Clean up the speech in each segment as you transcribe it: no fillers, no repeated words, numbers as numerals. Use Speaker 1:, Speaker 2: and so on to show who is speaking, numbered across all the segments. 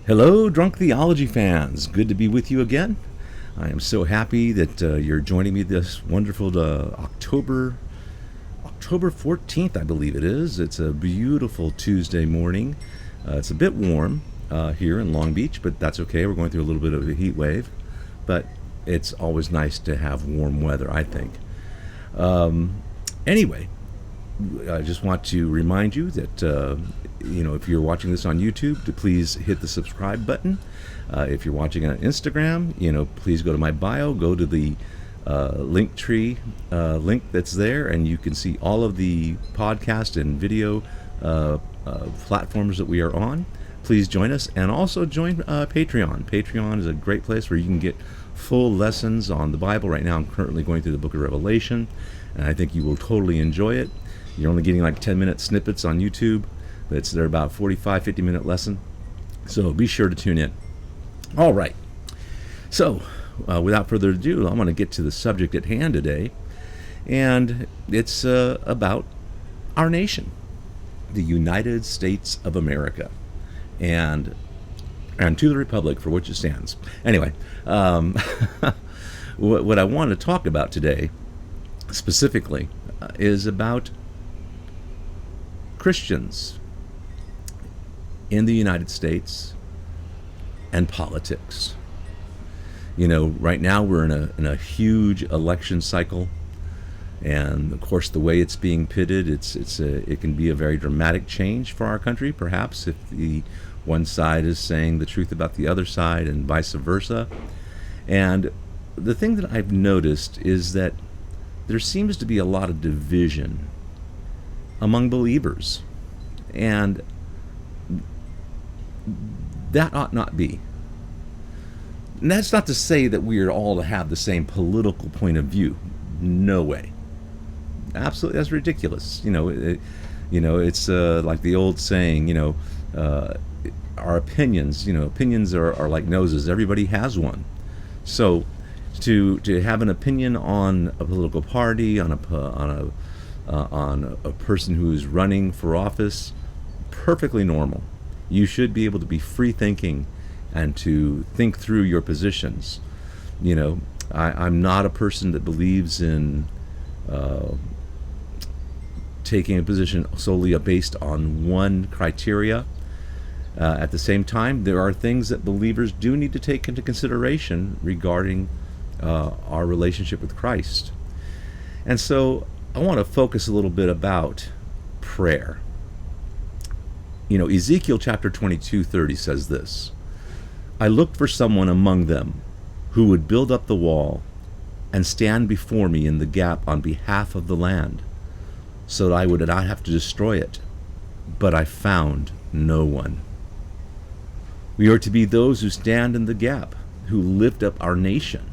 Speaker 1: Hello, Drunk Theology fans. Good to be with you again. I am so happy that you're joining me this wonderful October 14th, I believe it is. It's a beautiful Tuesday morning. It's a bit warm here in Long Beach, but that's okay. We're going through a little bit of a heat wave, but it's always nice to have warm weather, I think. Anyway, I just want to remind you that if you're watching this on YouTube, to please hit the subscribe button. If you're watching it on Instagram, please go to my bio, go to the Linktree link that's there, and you can see all of the podcast and video platforms that we are on. Please join us, and also join Patreon. Patreon is a great place where you can get full lessons on the Bible. Right now I'm currently going through the book of Revelation, and I think you will totally enjoy it. You're only getting like 10-minute snippets on YouTube, but they're about 50-minute lesson. So be sure to tune in. All right. So without further ado, I'm going to get to the subject at hand today, and it's about our nation, the United States of America, and to the republic for which it stands. Anyway, what I want to talk about today specifically is about Christians in the United States and politics. Right now we're in a huge election cycle, and of course the way it's being pitted, it can be a very dramatic change for our country, perhaps, if the one side is saying the truth about the other side and vice versa. And the thing that I've noticed is that there seems to be a lot of division among believers, and that ought not be. And that's not to say that we are all to have the same political point of view. No way. Absolutely, that's ridiculous. It's like the old saying, our opinions, opinions are like noses. Everybody has one. So to have an opinion on a political party, on a person who is running for office, perfectly normal. You should be able to be free thinking and to think through your positions. I'm not a person that believes in taking a position solely based on one criteria. At the same time, there are things that believers do need to take into consideration regarding our relationship with Christ. And so I want to focus a little bit about prayer. Ezekiel chapter 22:30 says this: I looked for someone among them who would build up the wall and stand before me in the gap on behalf of the land, so that I would not have to destroy it. But I found no one. We are to be those who stand in the gap, who lift up our nation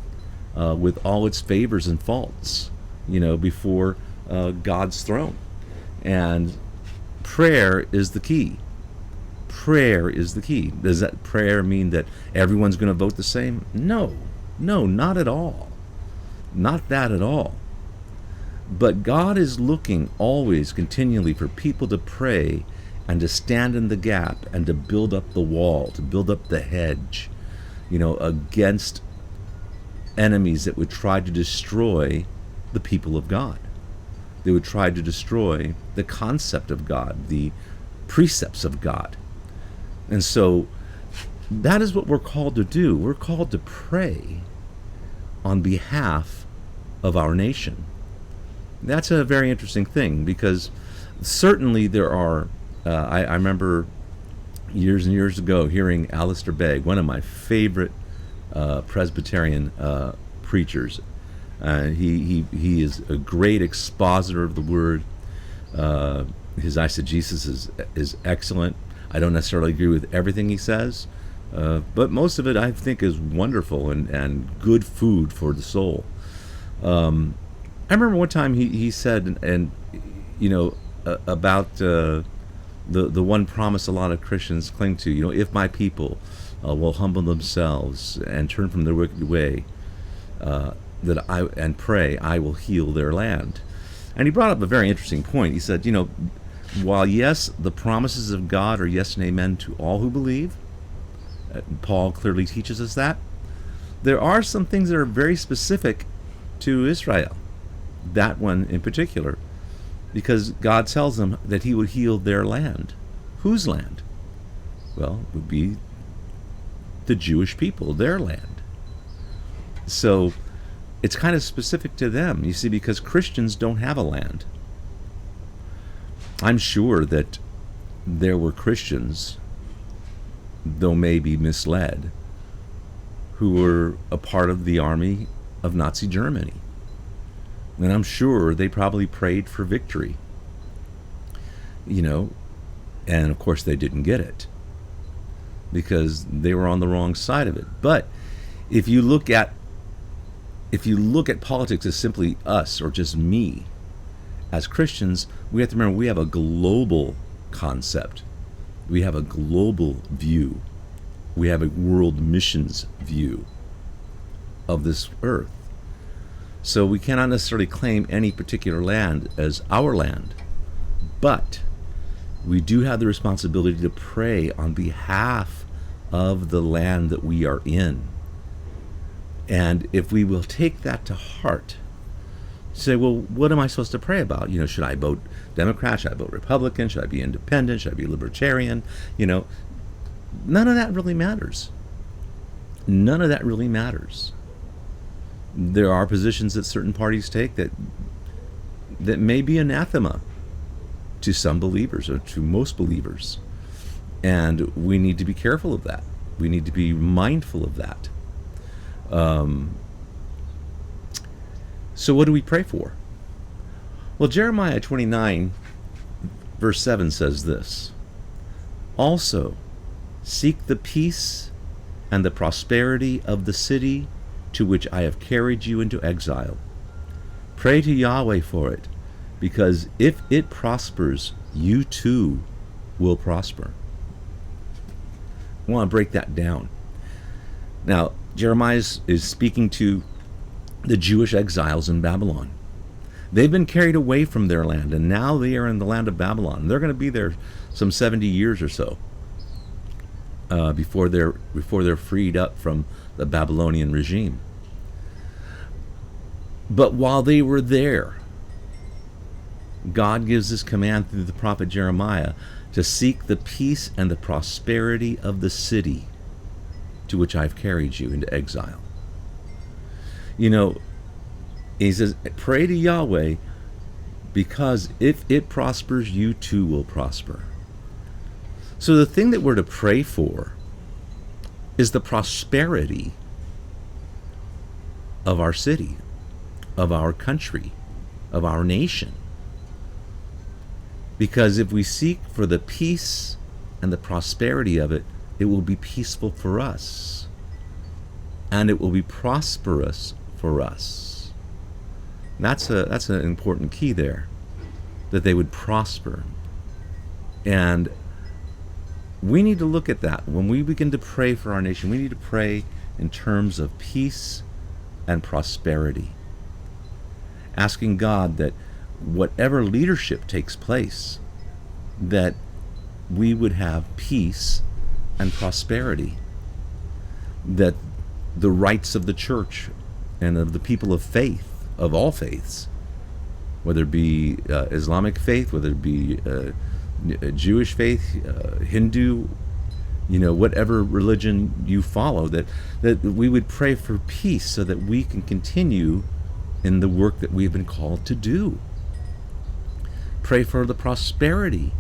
Speaker 1: with all its favors and faults, before God's throne. And prayer is the key. Prayer is the key. Does that prayer mean that everyone's going to vote the same? No, not at all. Not that at all. But God is looking always continually for people to pray and to stand in the gap and to build up the wall, to build up the hedge, against enemies that would try to destroy the people of God. They would try to destroy the concept of God, the precepts of God. And so that is what we're called to do. We're called to pray on behalf of our nation. That's a very interesting thing, because certainly there are, I remember years and years ago hearing Alistair Begg, one of my favorite Presbyterian preachers. He is a great expositor of the Word. His eisegesis is excellent. I don't necessarily agree with everything he says, but most of it I think is wonderful and good food for the soul. I remember one time he said, about the one promise a lot of Christians cling to, if my people will humble themselves and turn from their wicked way, and pray, I will heal their land. And he brought up a very interesting point. He said, while yes, the promises of God are yes and amen to all who believe, Paul clearly teaches us that. There are some things that are very specific to Israel, that one in particular, because God tells them that he would heal their land. Whose land? Well, it would be the Jewish people, their land. So it's kind of specific to them, you see, because Christians don't have a land. I'm sure that there were Christians, though maybe misled, who were a part of the army of Nazi Germany. And I'm sure they probably prayed for victory, and of course they didn't get it because they were on the wrong side of it. But if you look at politics as simply us or just me, as Christians, we have to remember we have a global concept. We have a global view. We have a world missions view of this earth. So we cannot necessarily claim any particular land as our land, but we do have the responsibility to pray on behalf of the land that we are in. And if we will take that to heart, say, well, what am I supposed to pray about? Should I vote Democrat? Should I vote Republican? Should I be independent? Should I be libertarian? None of that really matters. None of that really matters. There are positions that certain parties take that may be anathema to some believers or to most believers. And we need to be careful of that. We need to be mindful of that. So what do we pray for? Well, Jeremiah 29, verse 7 says this: also, seek the peace and the prosperity of the city to which I have carried you into exile. Pray to Yahweh for it, because if it prospers, you too will prosper. I want to break that down. Now, Jeremiah is speaking to the Jewish exiles in Babylon. They've been carried away from their land, and now they are in the land of Babylon. They're going to be there some 70 years or so before they're freed up from the Babylonian regime. But while they were there, God gives this command through the prophet Jeremiah to seek the peace and the prosperity of the city to which I've carried you into exile. He says, pray to Yahweh, because if it prospers, you too will prosper. So the thing that we're to pray for is the prosperity of our city, of our country, of our nation. Because if we seek for the peace and the prosperity of it, it will be peaceful for us, and it will be prosperous for us. That's an important key there, that they would prosper. And we need to look at that. When we begin to pray for our nation, we need to pray in terms of peace and prosperity, asking God that whatever leadership takes place, that we would have peace and prosperity, that the rights of the church and of the people of faith, of all faiths, whether it be Islamic faith, whether it be Jewish faith, Hindu, whatever religion you follow, that we would pray for peace so that we can continue in the work that we've been called to do. Pray for the prosperity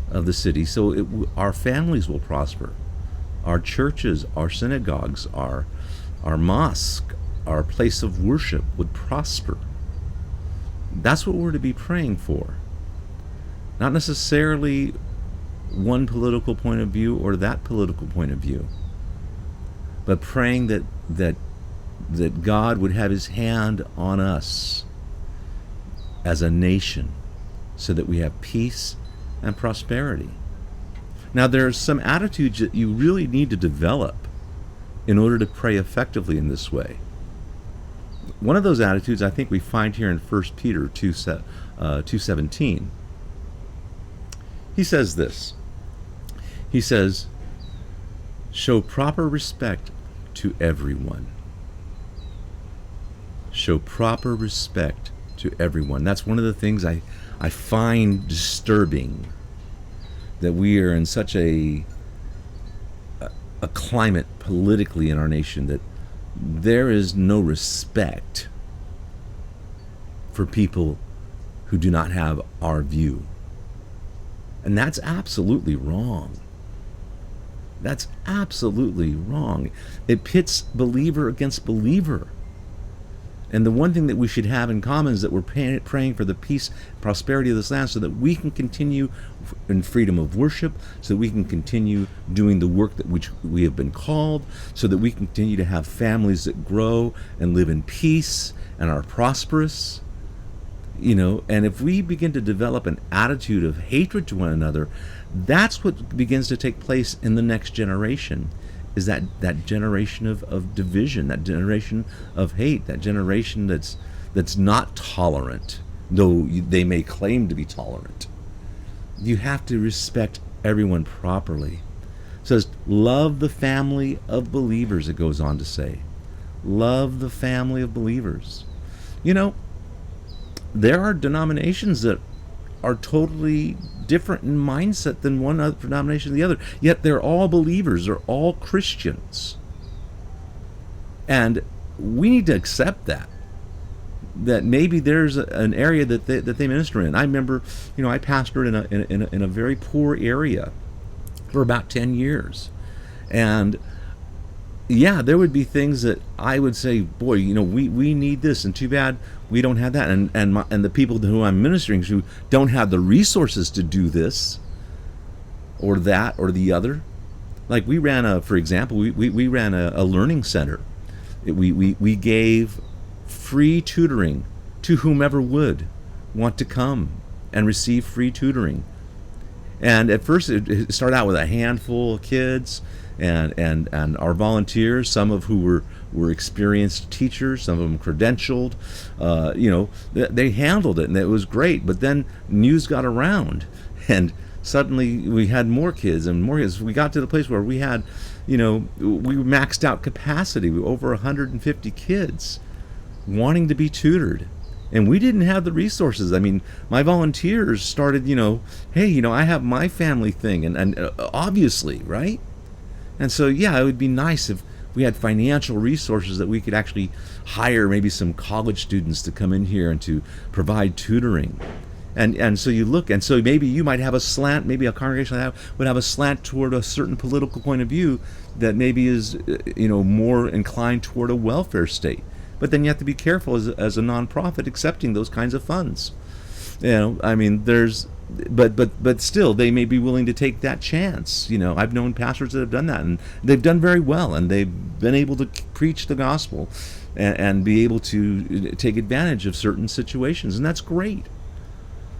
Speaker 1: of the city so our families will prosper. Our churches, our synagogues, our mosque, our place of worship would prosper. That's what we're to be praying for. Not necessarily one political point of view or that political point of view, but praying that God would have his hand on us as a nation so that we have peace and prosperity. Now, there are some attitudes that you really need to develop in order to pray effectively in this way. One of those attitudes I think we find here in 1 Peter 2:17. He says this. He says, Show proper respect to everyone. Show proper respect to everyone. That's one of the things I find disturbing, that we are in such a climate politically in our nation that there is no respect for people who do not have our view. And that's absolutely wrong. That's absolutely wrong. It pits believer against believer. And the one thing that we should have in common is that we're praying for the peace and prosperity of this land so that we can continue in freedom of worship, so that we can continue doing the work that which we have been called, so that we continue to have families that grow and live in peace and are prosperous. And if we begin to develop an attitude of hatred to one another, that's what begins to take place in the next generation. Is that generation of division, that generation of hate, that generation that's not tolerant, though they may claim to be tolerant. You have to respect everyone properly. It says, love the family of believers, it goes on to say. Love the family of believers. There are denominations that are totally different in mindset than one other denomination or the other. Yet they're all believers. They're all Christians. And we need to accept that maybe there's an area that they minister in. I remember, I pastored in a very poor area for about 10 years. And yeah, there would be things that I would say, boy, we need this, and too bad we don't have that. And the people who I'm ministering to don't have the resources to do this or that or the other. Like we ran for example, we ran a learning center. We gave free tutoring to whomever would want to come and receive free tutoring. And at first it started out with a handful of kids, and our volunteers, some of who were experienced teachers, some of them credentialed, they handled it, and it was great. But then news got around, and suddenly we had more kids and more kids. We got to the place where we had, we maxed out capacity. We were over 150 kids wanting to be tutored. And we didn't have the resources. I mean, my volunteers started, hey, I have my family thing, and obviously, right? And so, yeah, it would be nice if we had financial resources that we could actually hire maybe some college students to come in here and to provide tutoring. And so you look, and so maybe you might have a slant, maybe a congregation like that would have a slant toward a certain political point of view that maybe is, more inclined toward a welfare state. But then you have to be careful as a nonprofit accepting those kinds of funds. I mean, but still, they may be willing to take that chance. I've known pastors that have done that, and they've done very well, and they've been able to preach the gospel and be able to take advantage of certain situations, and that's great.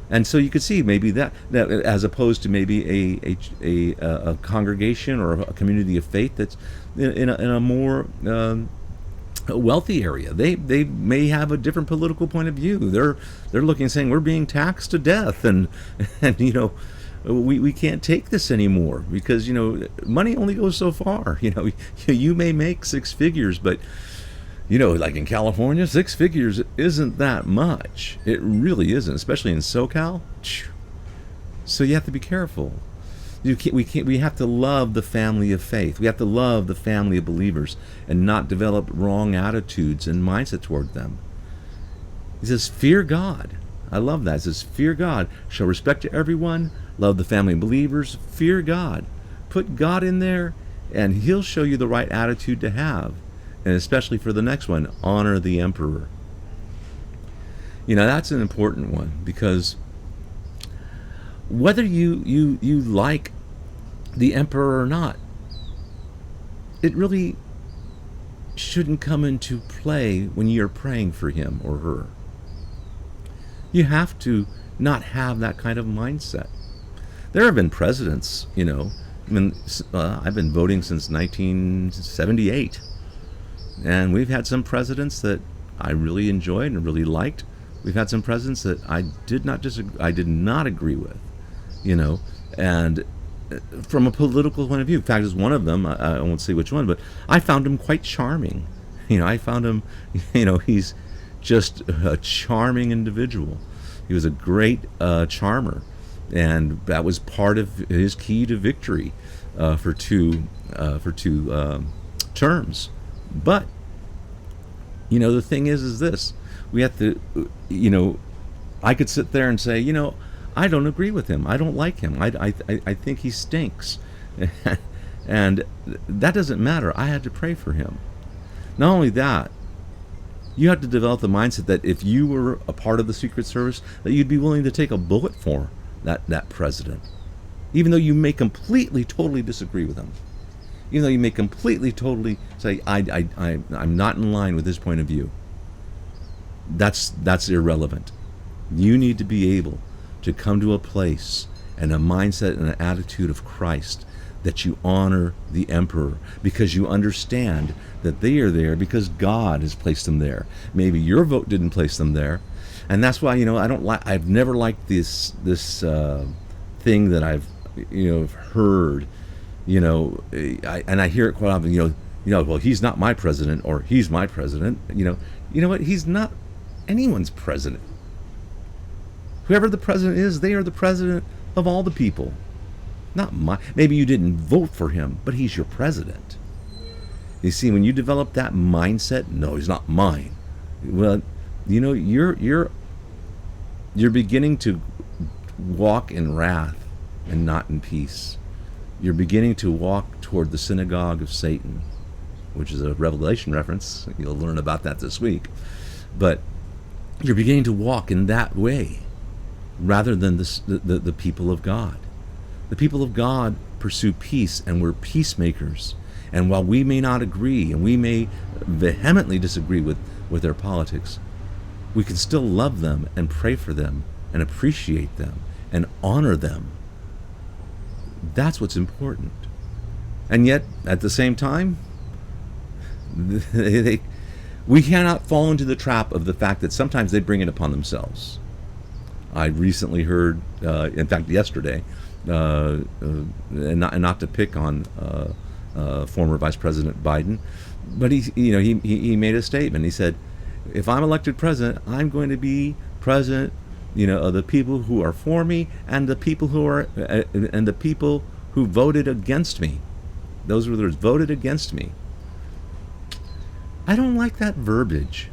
Speaker 1: And so you could see maybe that as opposed to maybe a congregation or a community of faith that's in a more a wealthy area. They may have a different political point of view. They're looking and saying we're being taxed to death, and we can't take this anymore because money only goes so far. You may make six figures, but like in California, 6 figures isn't that much. It really isn't, especially in SoCal. So you have to be careful. We have to love the family of faith. We have to love the family of believers and not develop wrong attitudes and mindset toward them. He says, fear God. I love that. He says, fear God. Show respect to everyone. Love the family of believers. Fear God. Put God in there, and He'll show you the right attitude to have. And especially for the next one, honor the emperor. That's an important one, because whether you like the emperor or not, it really shouldn't come into play when you're praying for him or her. You have to not have that kind of mindset. There have been presidents, I've been voting since 1978, and we've had some presidents that I really enjoyed and really liked. We've had some presidents that I did not agree with. And from a political point of view. In fact, is one of them. I won't say which one, but I found him quite charming. I found him. He's just a charming individual. He was a great charmer, and that was part of his key to victory for two terms. But the thing is this: we have to, I could sit there and say, I don't agree with him. I don't like him. I think he stinks. And that doesn't matter. I had to pray for him. Not only that, you have to develop the mindset that if you were a part of the Secret Service, that you'd be willing to take a bullet for that president. Even though you may completely, totally disagree with him. Even though you may completely, totally say, I'm not in line with his point of view. That's irrelevant. You need to be able to come to a place and a mindset and an attitude of Christ that you honor the emperor because you understand that they are there because God has placed them there. Maybe your vote didn't place them there, and that's why I've never liked this thing that I've heard, and I hear it quite often. Well, he's not my president, or he's my president. You know what? He's not anyone's president. Whoever the president is, they are the president of all the people. Not maybe you didn't vote for him, but he's your president. You see, when you develop that mindset, no, he's not mine. Well, you're beginning to walk in wrath and not in peace. You're beginning to walk toward the synagogue of Satan, which is a Revelation reference. You'll learn about that this week. But you're beginning to walk in that way rather than the people of God. The people of God pursue peace, and we're peacemakers. And while we may not agree, and we may vehemently disagree with their politics, we can still love them and pray for them and appreciate them and honor them. That's what's important. And yet, at the same time, we cannot fall into the trap of the fact that sometimes they bring it upon themselves. I recently heard, in fact, yesterday, and not to pick on former Vice President Biden, but he made a statement. He said, "If I'm elected president, I'm going to be president, of the people who are for me and the people who voted against me. Those were those voted against me." I don't like that verbiage.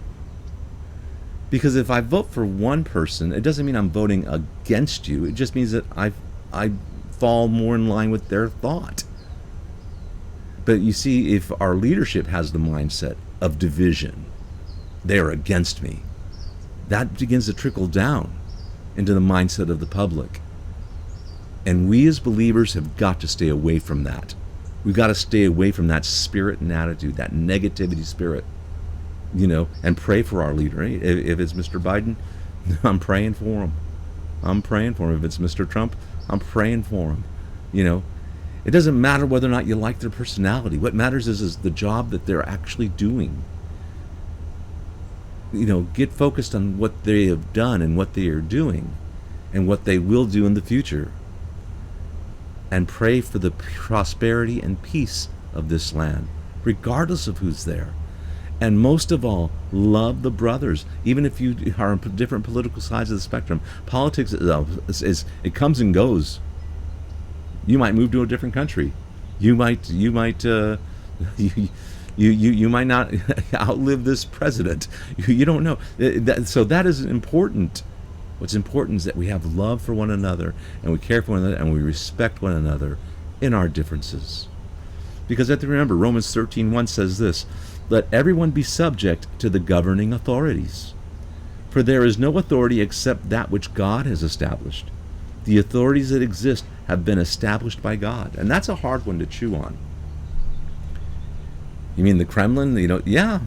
Speaker 1: Because if I vote for one person, it doesn't mean I'm voting against you. It just means that I fall more in line with their thought. But you see, if our leadership has the mindset of division, they are against me, that begins to trickle down into the mindset of the public. And we as believers have got to stay away from that. We've got to stay away from that spirit and attitude, that negativity spirit. And pray for our leader. If it's Mr. Biden, I'm praying for him. I'm praying for him. If it's Mr. Trump, I'm praying for him. It doesn't matter whether or not you like their personality. What matters is the job that they're actually doing. Get focused on what they have done and what they are doing and what they will do in the future. And pray for the prosperity and peace of this land, regardless of who's there. And most of all, love the brothers. Even if you are on different political sides of the spectrum, politics is it comes and goes. You might move to a different country. You might you might not outlive this president. You don't know. So that isn't important. What's important is that we have love for one another, and we care for one another, and we respect one another in our differences. Because you have to remember, Romans 13:1 says this: "Let everyone be subject to the governing authorities. For there is no authority except that which God has established. The authorities that exist have been established by God." And that's a hard one to chew on. You mean the Kremlin? Yeah.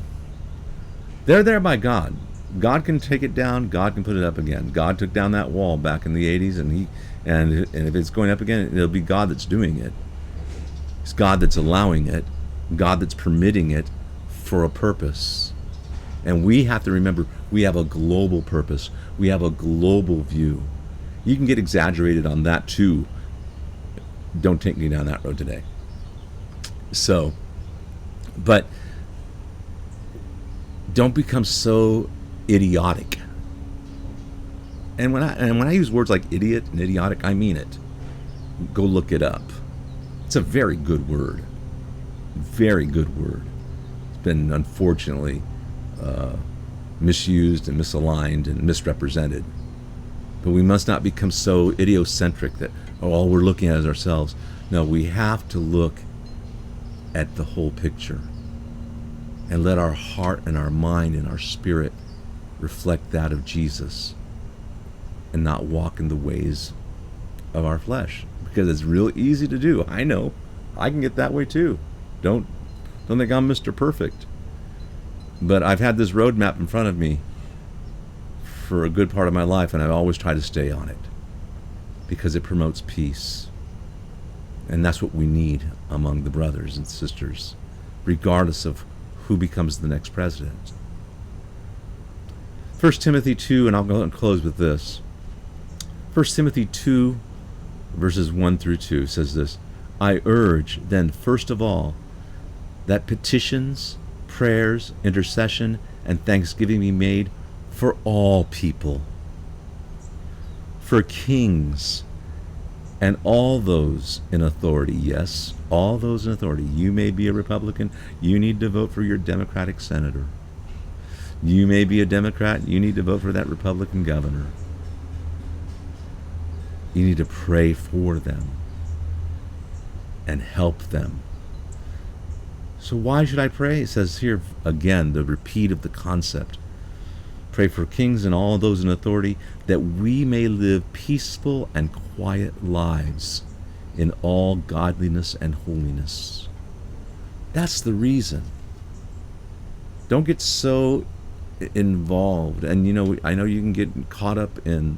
Speaker 1: They're there by God. God can take it down. God can put it up again. God took down that wall back in the 80s, and if it's going up again, it'll be God that's doing it. It's God that's allowing it. God that's permitting it for a purpose. And we have to remember, we have a global purpose. We have a global view. You can get exaggerated on that too. don't take me down that road today. So, but don't become so idiotic. And when I use words like idiot and idiotic, I mean it. Go look it up. It's a very good word. Very good word. It's been unfortunately misused and misaligned and misrepresented. But we must not become so idiocentric that all we're looking at is ourselves. No, we have to look at the whole picture and let our heart and our mind and our spirit reflect that of Jesus and not walk in the ways of our flesh, because it's real easy to do. I know I can get that way too. Don't think I'm Mr. Perfect, but I've had this roadmap in front of me for a good part of my life, and I always try to stay on it because it promotes peace. And that's what we need among the brothers and sisters, regardless of who becomes the next president. 1 Timothy 2, and I'll go and close with this. 1 Timothy 2, verses 1 through 2 says this: I urge, then, first of all, that petitions, prayers, intercession, and thanksgiving be made for all people, for kings, and all those in authority. Yes, all those in authority. You may be a Republican. You need to vote for your Democratic senator. You may be a Democrat. You need to vote for that Republican governor. You need to pray for them and help them. So why should I pray? It says here again, the repeat of the concept. Pray for kings and all those in authority, that we may live peaceful and quiet lives in all godliness and holiness. That's the reason. Don't get so involved. And I know you can get caught up in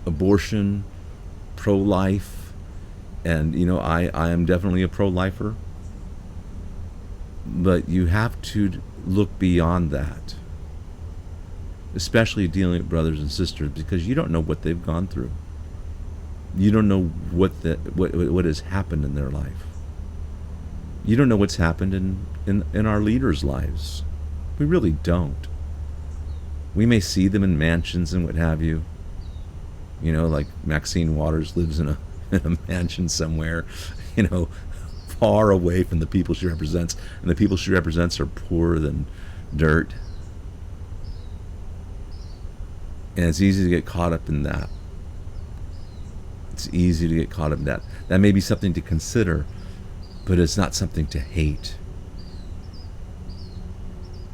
Speaker 1: abortion, pro-life, and I am definitely a pro-lifer. But you have to look beyond that, especially dealing with brothers and sisters, because you don't know what they've gone through. You don't know what has happened in their life. You don't know what's happened in our leaders' lives. We really don't. We may see them in mansions and what have you. Like Maxine Waters lives in a mansion somewhere, far away from the people she represents, and the people she represents are poorer than dirt. And it's easy to get caught up in that. It's easy to get caught up in that. That may be something to consider, but it's not something to hate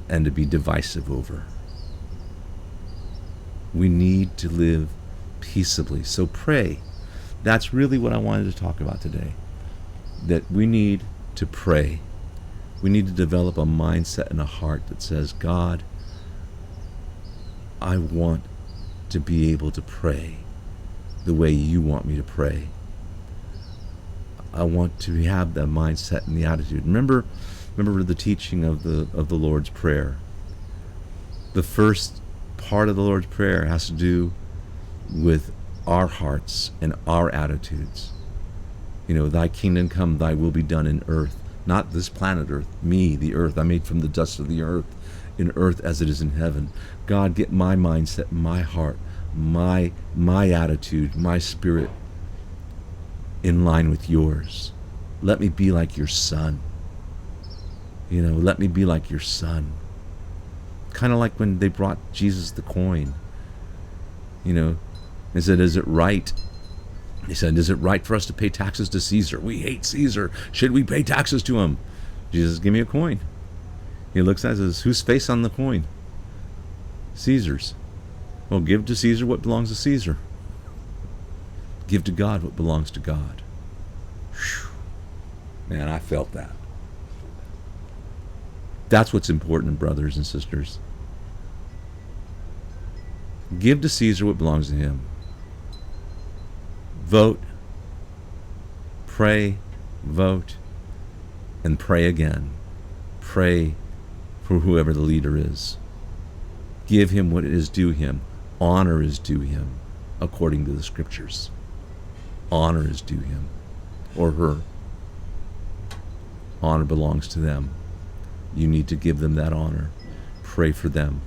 Speaker 1: and to be divisive over. We need to live peaceably. So pray. That's really what I wanted to talk about today. That we need to pray. We need to develop a mindset and a heart that says, God, I want to be able to pray the way you want me to pray. I want to have that mindset and the attitude. Remember the teaching of the Lord's Prayer. The first part of the Lord's Prayer has to do with our hearts and our attitudes. Thy kingdom come, thy will be done in earth. Not this planet earth, me, the earth. I'm made from the dust of the earth, in earth as it is in heaven. God, get my mindset, my heart, my attitude, my spirit in line with yours. Let me be like your son. Let me be like your son. Kind of like when they brought Jesus the coin. They said, is it right? He said, is it right for us to pay taxes to Caesar? We hate Caesar. Should we pay taxes to him? Jesus, give me a coin. He looks at it and says, whose face on the coin? Caesar's. Well, give to Caesar what belongs to Caesar. Give to God what belongs to God. Whew. Man, I felt that. That's what's important, brothers and sisters. Give to Caesar what belongs to him. Vote, pray, vote, and pray again. Pray for whoever the leader is. Give him what is due him. Honor is due him, according to the scriptures. Honor is due him or her. Honor belongs to them. You need to give them that honor. Pray for them.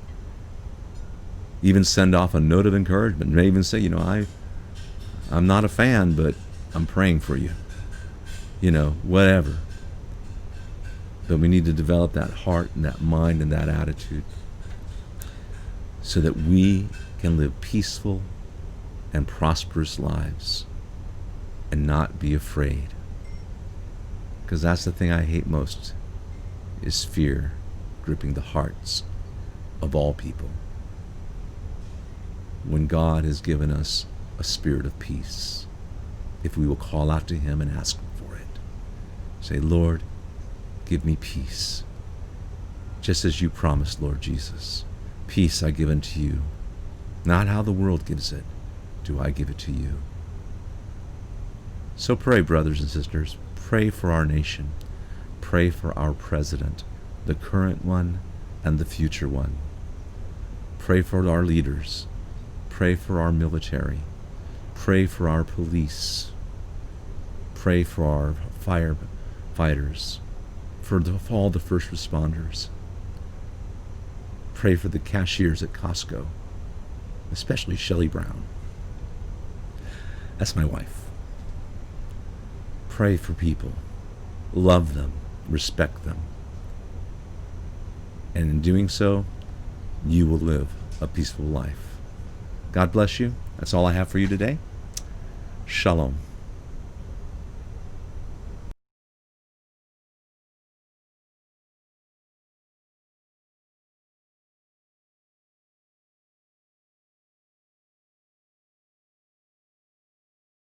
Speaker 1: Even send off a note of encouragement. May even say, I'm not a fan, but I'm praying for you. Whatever. But we need to develop that heart and that mind and that attitude so that we can live peaceful and prosperous lives and not be afraid. Because that's the thing I hate most, is fear gripping the hearts of all people. When God has given us a spirit of peace, if we will call out to him and ask him for it. Say, Lord, give me peace, just as you promised, Lord Jesus. Peace I give unto you. Not how the world gives it, do I give it to you. So pray, brothers and sisters. Pray for our nation. Pray for our president, the current one and the future one. Pray for our leaders. Pray for our military. Pray for our police. Pray for our firefighters, for all the first responders. Pray for the cashiers at Costco, especially Shelley Brown. That's my wife. Pray for people. Love them. Respect them. And in doing so, you will live a peaceful life. God bless you. That's all I have for you today. Shalom.